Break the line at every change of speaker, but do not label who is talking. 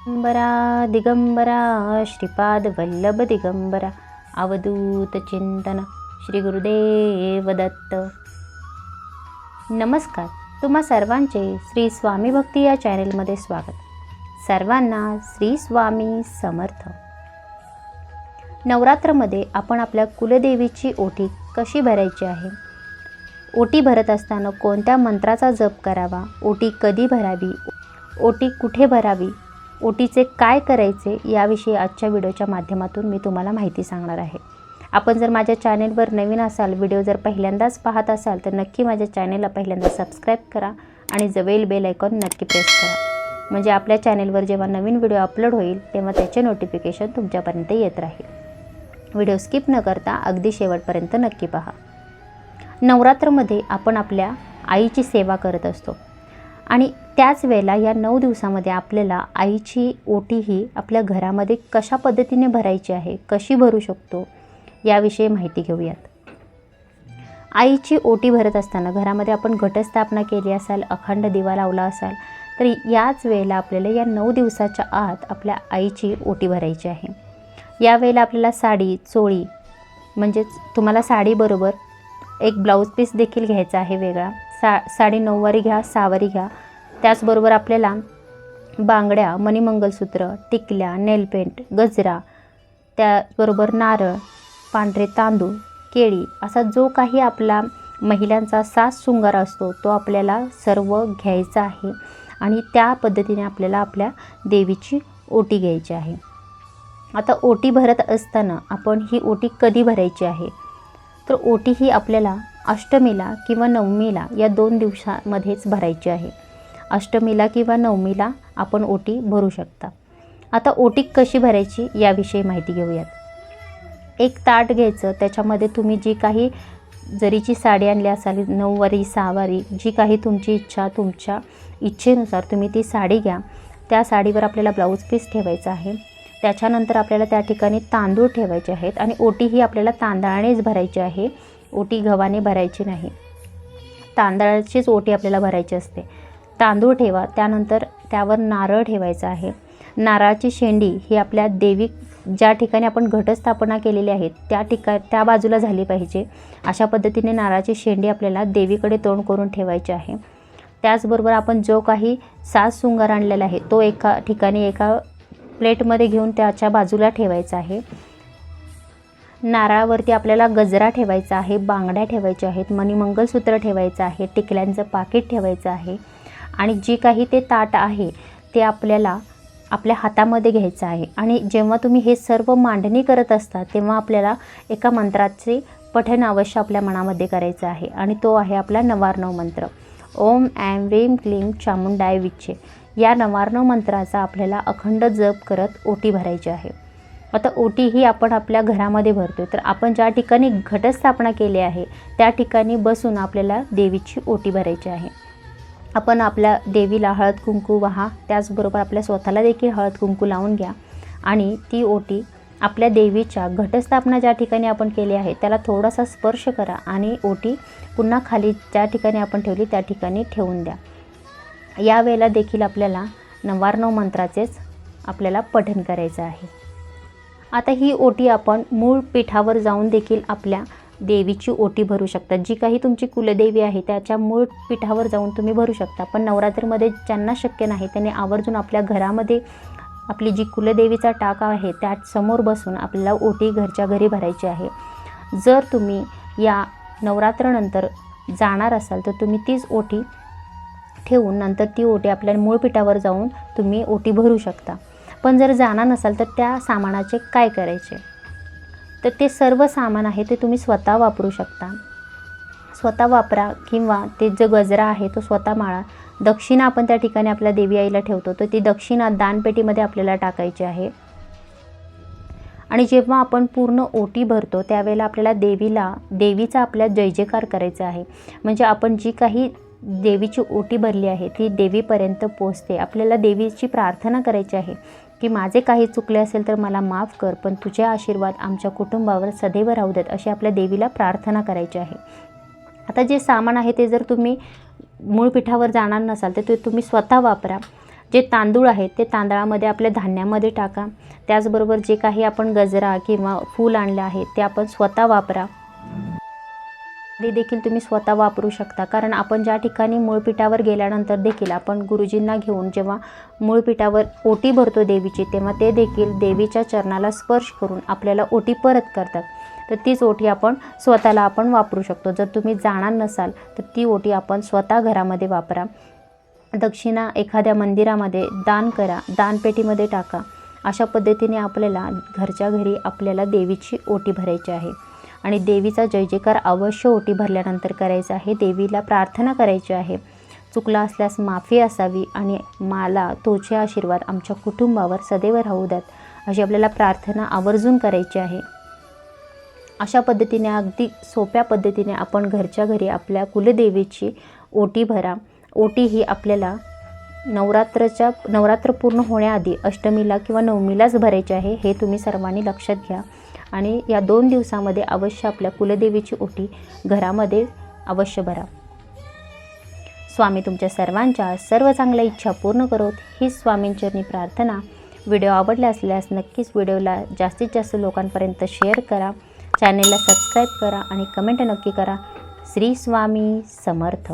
दिगंबरा दिगंबरा श्रीपाद वल्लभ दिगंबरा अवधूत चिंतन श्री गुरुदेव दत्त. नमस्कार. तुम्हा सर्वांचे श्री स्वामी भक्ती या चॅनेलमध्ये स्वागत. सर्वांना श्री स्वामी समर्थ. नवरात्रमध्ये आपण आपल्या कुलदेवीची ओटी कशी भरायची आहे, ओटी भरत असताना कोणत्या मंत्राचा जप करावा, ओटी कधी भरावी, ओटी कुठे भरावी, ओटीचे काय करायचे याविषयी आजच्या व्हिडिओच्या माध्यमातून मी तुम्हाला माहिती सांगणार आहे. आपण जर माझ्या चॅनेलवर नवीन असाल, व्हिडिओ जर पहिल्यांदाच पाहत असाल तर नक्की माझ्या चॅनेलला पहिल्यांदा सबस्क्राईब करा आणि जवळील बेल आयकॉन नक्की प्रेस करा, म्हणजे आपल्या चॅनेलवर जेव्हा नवीन व्हिडिओ अपलोड होईल तेव्हा त्याचे नोटिफिकेशन तुमच्यापर्यंत येत राहील. व्हिडिओ स्किप न करता अगदी शेवटपर्यंत नक्की पहा. नवरात्रमध्ये आपण आपल्या आईची सेवा करत असतो आणि त्याच वेळेला या 9 दिवसामध्ये आपल्याला आईची ओटी ही आपल्या घरामध्ये कशा पद्धतीने भरायची आहे, कशी भरू शकतो याविषयी माहिती घेऊयात. आईची ओटी भरत असताना घरामध्ये आपण घटस्थापना केली असाल, अखंड दिवा लावला असाल, तर याच वेळेला आपल्याला या 9 दिवसाच्या आत आपल्या आईची ओटी भरायची आहे. यावेळेला आपल्याला साडी, चोळी, म्हणजेच तुम्हाला साडीबरोबर एक ब्लाऊज पीस देखील घ्यायचा आहे वेगळा. साडी 9वारी घ्या, 6वारी घ्या. त्याचबरोबर आपल्याला बांगड्या, मणिमंगलसूत्र, टिकल्या, नेलपेंट, गजरा, त्याचबरोबर नारळ, पांढरे तांदूळ, केळी असा जो काही आपला महिलांचा साज शृंगार असतो तो आपल्याला सर्व घ्यायचा आहे आणि त्या पद्धतीने आपल्याला आपल्या देवीची ओटी घ्यायची आहे. आता ओटी भरत असताना आपण ही ओटी कधी भरायची आहे, तर ओटी ही आपल्याला अष्टमीला किंवा नवमीला या 2 दिवसामध्येच भरायची आहे. अष्टमीला किंवा नवमीला आपण ओटी भरू शकता. आता ओटी कशी भरायची याविषयी माहिती घेऊयात. एक ताट घ्यायचं, त्याच्यामध्ये तुम्ही जी काही जरीची साडी आणली असाल, 9वारी, 6वारी, जी काही तुमची इच्छा, तुमच्या इच्छेनुसार तुम्ही ती साडी घ्या. त्या साडीवर आपल्याला ब्लाऊज पीस ठेवायचा आहे. त्याच्यानंतर आपल्याला त्या ठिकाणी तांदूळ ठेवायचे आहेत आणि ओटी ही आपल्याला तांदळानेच भरायची आहे, ओटी गव्हाने भरायची नाही. तांदळाचीच ओटी आपल्याला भरायची असते. तांदूळ ठेवा, त्यानंतर त्यावर नारळ ठेवायचा आहे. नारळाची शेंडी ही आपल्या देवी ज्या ठिकाणी आपण घटस्थापना केलेली आहे त्या बाजूला झाली पाहिजे. अशा पद्धतीने नारळाची शेंडी आपल्याला देवीकडे तोंड करून ठेवायची आहे. त्याचबरोबर आपण जो काही साज शृंगार आणलेला आहे तो एका ठिकाणी एका प्लेटमध्ये घेऊन त्याच्या बाजूला ठेवायचा आहे. नारळावरती आपल्याला गजरा ठेवायचा आहे, बांगड्या ठेवायच्या आहेत, मणिमंगलसूत्र ठेवायचं आहे, टिकल्यांचं पाकिट ठेवायचं आहे आणि जी काही ते ताट आहे ते आपल्याला आपल्या हातामध्ये घ्यायचं आहे. आणि जेव्हा तुम्ही हे सर्व मांडणी करत असता तेव्हा आपल्याला एका मंत्राचे पठण अवश्य आपल्या मनामध्ये करायचं आहे आणि तो आहे आपला नवार्णव मंत्र. ओम ऐं ह्रीं क्लीं चामुंडाय विच्चे या नवार्णव मंत्राचा आपल्याला अखंड जप करत ओटी भरायची आहे. आता ओटी ही आपण आपल्या घरामध्ये भरतो, तर आपण ज्या ठिकाणी घटस्थापना केली आहे त्या ठिकाणी बसून आपल्याला देवीची ओटी भरायची आहे. आपण आपल्या देवीला हळद कुंकू वाहा, त्याचबरोबर आपल्या स्वतःला देखील हळद कुंकू लावून घ्या आणि ती ओटी आपल्या देवीच्या घटस्थापना ज्या ठिकाणी आपण केली आहे त्याला थोडासा स्पर्श करा आणि ओटी पुन्हा खाली ज्या ठिकाणी आपण ठेवली त्या ठिकाणी ठेवून द्या. यावेळेला देखील आपल्याला नवार्णव मंत्राचेच आपल्याला पठण करायचं आहे. आता ही ओटी आपण मूळ पीठावर जाऊन देखील आपल्या देवीची ओटी भरू शकता. जी काही तुमची कुलदेवी आहे त्याच्या मूळ पीठावर जाऊन तुम्ही भरू शकता. पण नवरात्रीमध्ये ज्यांना शक्य नाही त्यांनी आवर्जून आपल्या घरामध्ये आपली जी कुलदेवीचा टाका आहे त्या समोर बसून आपल्याला ओटी घरच्या घरी भरायची आहे. जर तुम्ही या नवरात्रनंतर जाणार असाल तर तुम्ही तीच ओटी ठेवून नंतर ती ओटी आपल्या मूळ पीठावर जाऊन तुम्ही ओटी भरू शकता. पण जर जाणार नसाल तर त्या सामानाचे काय करायचे, तर ते सर्व सामान आहे ते तुम्ही स्वतः वापरू शकता. स्वतः वापरा किंवा ते जो गजरा आहे तो स्वतः माळा. दक्षिणा आपण त्या ठिकाणी आपल्या देवी आईला ठेवतो तर ती दक्षिणा दानपेटीमध्ये आपल्याला टाकायची आहे. आणि जेव्हा आपण पूर्ण ओटी भरतो त्यावेळेला आपल्याला देवीचा आपल्या जय जयकार करायचा आहे. म्हणजे आपण जी काही देवीची ओटी भरली आहे ती देवीपर्यंत पोचते. आपल्याला देवीची प्रार्थना करायची आहे की माझे काही चुकले असेल तर मला माफ कर, पण तुझे आशीर्वाद आमच्या कुटुंबावर सदैव राहू देत, अशी आपल्या देवीला प्रार्थना करायची आहे. आता जे सामान आहे ते जर तुम्ही मूळ पीठावर जाणार नसाल तर ते तुम्ही स्वतः वापरा. जे तांदूळ आहेत ते तांदळामध्ये आपल्या धान्यामध्ये टाका. त्याचबरोबर जे काही आपण गजरा किंवा फूल आणले आहे ते आपण स्वतः वापरा. ते देखील तुम्ही स्वतः वापरू शकता, कारण आपण ज्या ठिकाणी मूळपीठावर गेल्यानंतर देखील आपण गुरुजींना घेऊन जेव्हा मूळपीठावर ओटी भरतो देवीची, तेव्हा ते देखील देवीच्या चरणाला स्पर्श करून आपल्याला ओटी परत करतात. तर तीच ओटी आपण स्वतःला वापरू शकतो. जर तुम्ही जाणार नसाल तर ती ओटी आपण स्वतः घरामध्ये वापरा. दक्षिणा एखाद्या मंदिरामध्ये दान करा, दानपेटीमध्ये टाका. अशा पद्धतीने आपल्याला घरच्या घरी आपल्याला देवीची ओटी भरायची आहे. आणि देवीचा जय जयकार अवश्य ओटी भरल्यानंतर करायचा आहे. देवीला प्रार्थना करायची आहे, चुकला असल्यास माफी असावी आणि मला तोचे आशीर्वाद आमच्या कुटुंबावर सदैव राहू द्यात, अशी आपल्याला प्रार्थना आवर्जून करायची आहे. अशा पद्धतीने अगदी सोप्या पद्धतीने आपण घरच्या घरी आपल्या कुलदेवीची ओटी भरा. ओटी ही आपल्याला नवरात्र पूर्ण होण्याआधी अष्टमीला किंवा नवमीलाच भरायची आहे, हे तुम्ही सर्वांनी लक्षात घ्या. आणि या 2 दिवसामध्ये अवश्य आपल्या कुलदेवीची ओटी घरामध्ये अवश्य भरा. स्वामी तुमच्या सर्वांच्या सर्व चांगल्या इच्छा पूर्ण करोत, ही स्वामींचरणी प्रार्थना. व्हिडिओ आवडला असल्यास नक्कीच व्हिडिओला जास्तीत जास्त लोकांपर्यंत शेअर करा, चॅनेलला सबस्क्राईब करा आणि कमेंट नक्की करा. श्री स्वामी समर्थ.